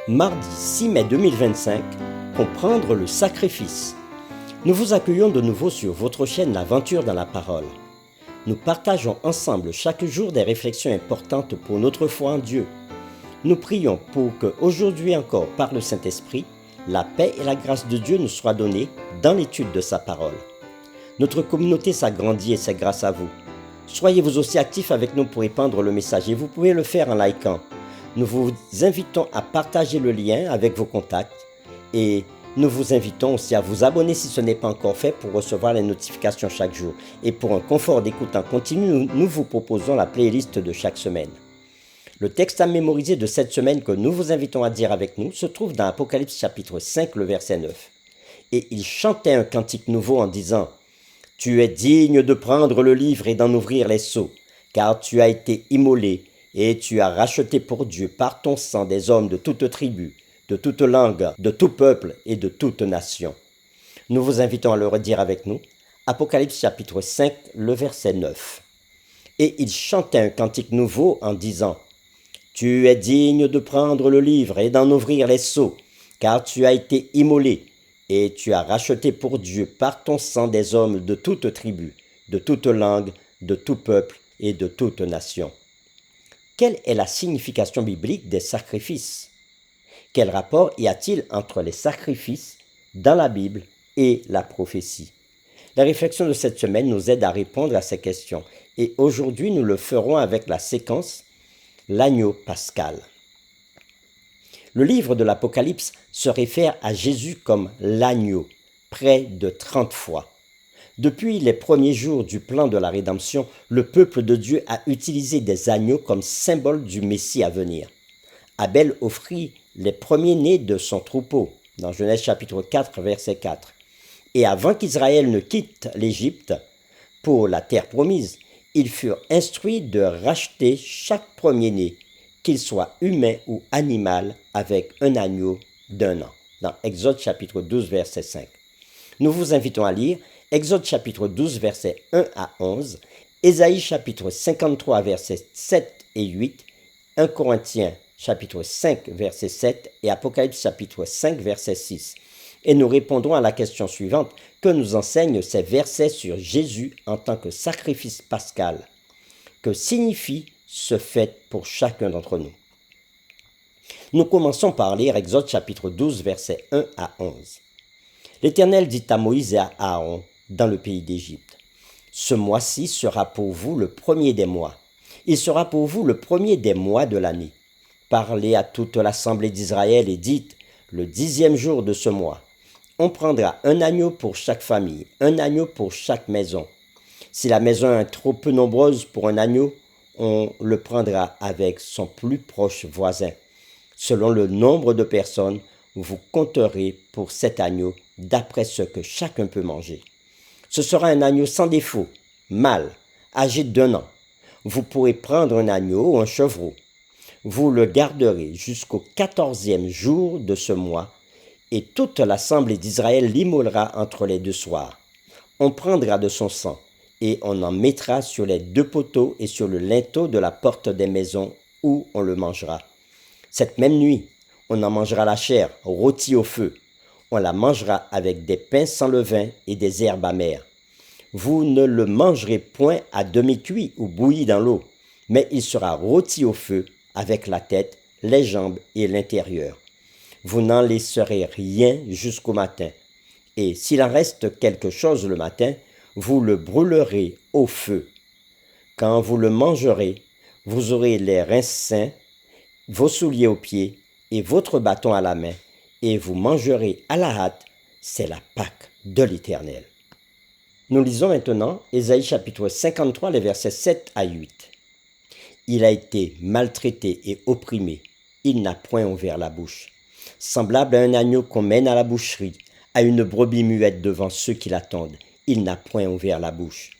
Mardi 6 mai 2025, comprendre le sacrifice. Nous vous accueillons de nouveau sur votre chaîne L'Aventure dans la Parole. Nous partageons ensemble chaque jour des réflexions importantes pour notre foi en Dieu. Nous prions pour que, aujourd'hui encore, par le Saint-Esprit, la paix et la grâce de Dieu nous soient données dans l'étude de sa parole. Notre communauté s'agrandit et c'est grâce à vous. Soyez vous aussi actifs avec nous pour répandre le message et vous pouvez le faire en likant. Nous vous invitons à partager le lien avec vos contacts et nous vous invitons aussi à vous abonner si ce n'est pas encore fait pour recevoir les notifications chaque jour. Et pour un confort d'écoute en continu, nous vous proposons la playlist de chaque semaine. Le texte à mémoriser de cette semaine que nous vous invitons à dire avec nous se trouve dans Apocalypse chapitre 5, le verset 9. Et il chantait un cantique nouveau en disant « Tu es digne de prendre le livre et d'en ouvrir les sceaux, car tu as été immolé et tu as racheté pour Dieu par ton sang des hommes de toute tribu, de toute langue, de tout peuple et de toute nation. » Nous vous invitons à le redire avec nous. Apocalypse chapitre 5, le verset 9. Et il chantait un cantique nouveau en disant « Tu es digne de prendre le livre et d'en ouvrir les sceaux, car tu as été immolé et tu as racheté pour Dieu par ton sang des hommes de toute tribu, de toute langue, de tout peuple et de toute nation. » Quelle est la signification biblique des sacrifices? Quel rapport y a-t-il entre les sacrifices dans la Bible et la prophétie? La réflexion de cette semaine nous aide à répondre à ces questions et aujourd'hui nous le ferons avec la séquence « L'agneau pascal ». Le livre de l'Apocalypse se réfère à Jésus comme l'agneau, près de 30 fois. Depuis les premiers jours du plan de la rédemption, le peuple de Dieu a utilisé des agneaux comme symbole du Messie à venir. Abel offrit les premiers-nés de son troupeau, dans Genèse chapitre 4, verset 4. Et avant qu'Israël ne quitte l'Égypte pour la terre promise, ils furent instruits de racheter chaque premier-né, qu'il soit humain ou animal, avec un agneau d'1 an, dans Exode chapitre 12, verset 5. Nous vous invitons à lire Exode chapitre 12, versets 1 à 11, Ésaïe chapitre 53, versets 7 et 8, 1 Corinthiens chapitre 5, verset 7 et Apocalypse chapitre 5, verset 6. Et nous répondrons à la question suivante, que nous enseignent ces versets sur Jésus en tant que sacrifice pascal? Que signifie ce fait pour chacun d'entre nous? Nous commençons par lire Exode chapitre 12, versets 1 à 11. L'Éternel dit à Moïse et à Aaron dans le pays d'Égypte, « Ce mois-ci sera pour vous le premier des mois. Il sera pour vous le premier des mois de l'année. Parlez à toute l'assemblée d'Israël et dites, le 10e jour de ce mois, on prendra un agneau pour chaque famille, un agneau pour chaque maison. Si la maison est trop peu nombreuse pour un agneau, on le prendra avec son plus proche voisin. Selon le nombre de personnes, vous compterez pour cet agneau d'après ce que chacun peut manger. Ce sera un agneau sans défaut, mâle, âgé d'1 an. Vous pourrez prendre un agneau ou un chevreau. Vous le garderez jusqu'au 14e jour de ce mois, et toute l'assemblée d'Israël l'immolera entre les 2 soirs. On prendra de son sang, et on en mettra sur les 2 poteaux et sur le linteau de la porte des maisons où on le mangera. Cette même nuit, on en mangera la chair, rôtie au feu. On la mangera avec des pains sans levain et des herbes amères. Vous ne le mangerez point à demi-cuit ou bouilli dans l'eau, mais il sera rôti au feu avec la tête, les jambes et l'intérieur. Vous n'en laisserez rien jusqu'au matin. Et s'il en reste quelque chose le matin, vous le brûlerez au feu. Quand vous le mangerez, vous aurez les reins sains, vos souliers aux pieds et votre bâton à la main, et vous mangerez à la hâte, c'est la Pâque de l'Éternel. Nous lisons maintenant Ésaïe chapitre 53, les versets 7 à 8. Il a été maltraité et opprimé, il n'a point ouvert la bouche. Semblable à un agneau qu'on mène à la boucherie, à une brebis muette devant ceux qui l'attendent, il n'a point ouvert la bouche.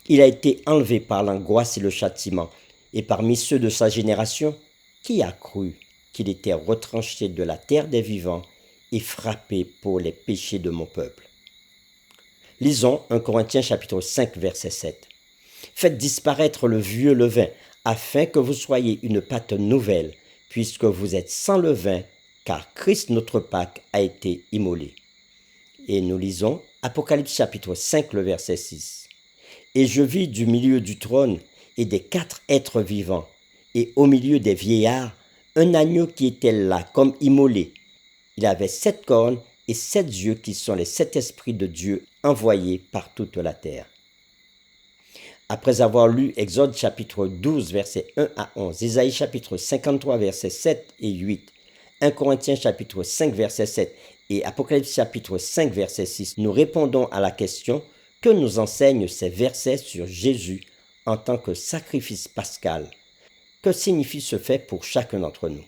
Il a été enlevé par l'angoisse et le châtiment, et parmi ceux de sa génération, qui a cru qu'il était retranché de la terre des vivants et frappé pour les péchés de mon peuple? Lisons 1 Corinthiens chapitre 5, verset 7. Faites disparaître le vieux levain, afin que vous soyez une pâte nouvelle, puisque vous êtes sans levain, car Christ notre Pâque a été immolé. Et nous lisons Apocalypse chapitre 5, le verset 6. Et je vis du milieu du trône et des 4 êtres vivants, et au milieu des vieillards, un agneau qui était là comme immolé. Il avait 7 cornes et 7 yeux qui sont les 7 esprits de Dieu envoyés par toute la terre. Après avoir lu Exode chapitre 12, versets 1 à 11, Ésaïe chapitre 53, versets 7 et 8, 1 Corinthiens chapitre 5, verset 7 et Apocalypse chapitre 5, verset 6, nous répondons à la question que nous enseignent ces versets sur Jésus en tant que sacrifice pascal. Que signifie ce fait pour chacun d'entre nous?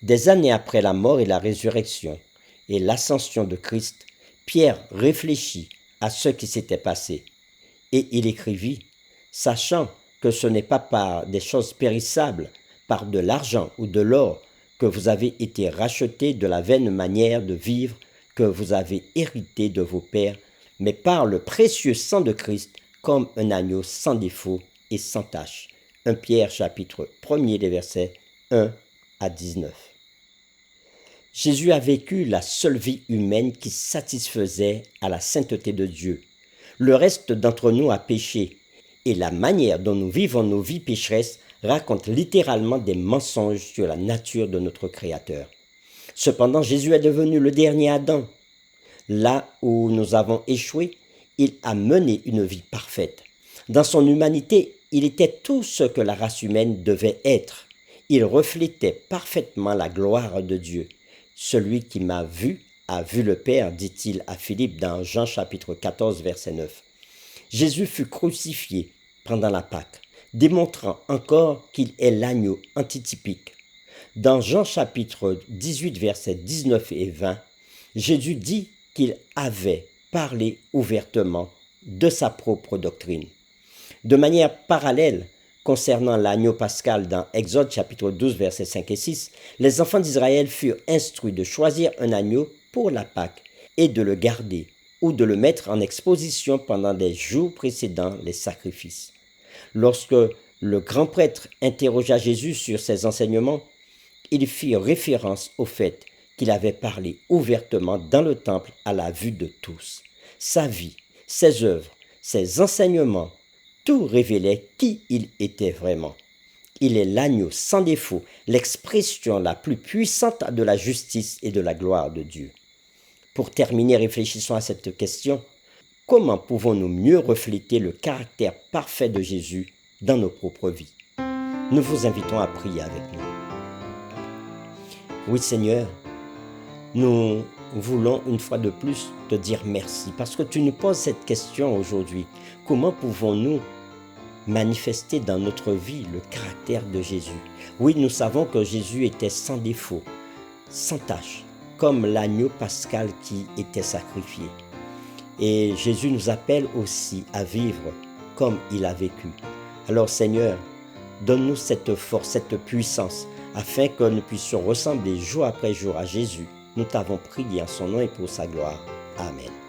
Des années après la mort et la résurrection et l'ascension de Christ, Pierre réfléchit à ce qui s'était passé. Et il écrivit, sachant que ce n'est pas par des choses périssables, par de l'argent ou de l'or, que vous avez été rachetés de la vaine manière de vivre que vous avez hérité de vos pères, mais par le précieux sang de Christ, comme un agneau sans défaut et sans tache. 1 Pierre chapitre 1er des versets 1 à 19. Jésus a vécu la seule vie humaine qui satisfaisait à la sainteté de Dieu. Le reste d'entre nous a péché, et la manière dont nous vivons nos vies pécheresses raconte littéralement des mensonges sur la nature de notre Créateur. Cependant, Jésus est devenu le dernier Adam. Là où nous avons échoué, il a mené une vie parfaite. Dans son humanité, il était tout ce que la race humaine devait être. Il reflétait parfaitement la gloire de Dieu. Celui qui m'a vu a vu le Père, dit-il à Philippe dans Jean chapitre 14, verset 9. Jésus fut crucifié pendant la Pâque, démontrant encore qu'il est l'agneau antitypique. Dans Jean chapitre 18, versets 19 et 20, Jésus dit qu'il avait parlé ouvertement de sa propre doctrine. De manière parallèle, concernant l'agneau pascal dans Exode chapitre 12, versets 5 et 6, les enfants d'Israël furent instruits de choisir un agneau pour la Pâque et de le garder ou de le mettre en exposition pendant des jours précédant les sacrifices. Lorsque le grand prêtre interrogea Jésus sur ses enseignements, il fit référence au fait qu'il avait parlé ouvertement dans le temple à la vue de tous. Sa vie, ses œuvres, ses enseignements, tout révélait qui il était vraiment. Il est l'agneau sans défaut, l'expression la plus puissante de la justice et de la gloire de Dieu. Pour terminer, réfléchissons à cette question. Comment pouvons-nous mieux refléter le caractère parfait de Jésus dans nos propres vies? Nous vous invitons à prier avec nous. Oui Seigneur, nous voulons une fois de plus te dire merci parce que tu nous poses cette question aujourd'hui. Comment pouvons-nous manifester dans notre vie le caractère de Jésus? Oui, nous savons que Jésus était sans défaut, sans tache, comme l'agneau pascal qui était sacrifié. Et Jésus nous appelle aussi à vivre comme il a vécu. Alors Seigneur, donne-nous cette force, cette puissance, afin que nous puissions ressembler jour après jour à Jésus. Nous t'avons prié en son nom et pour sa gloire. Amen.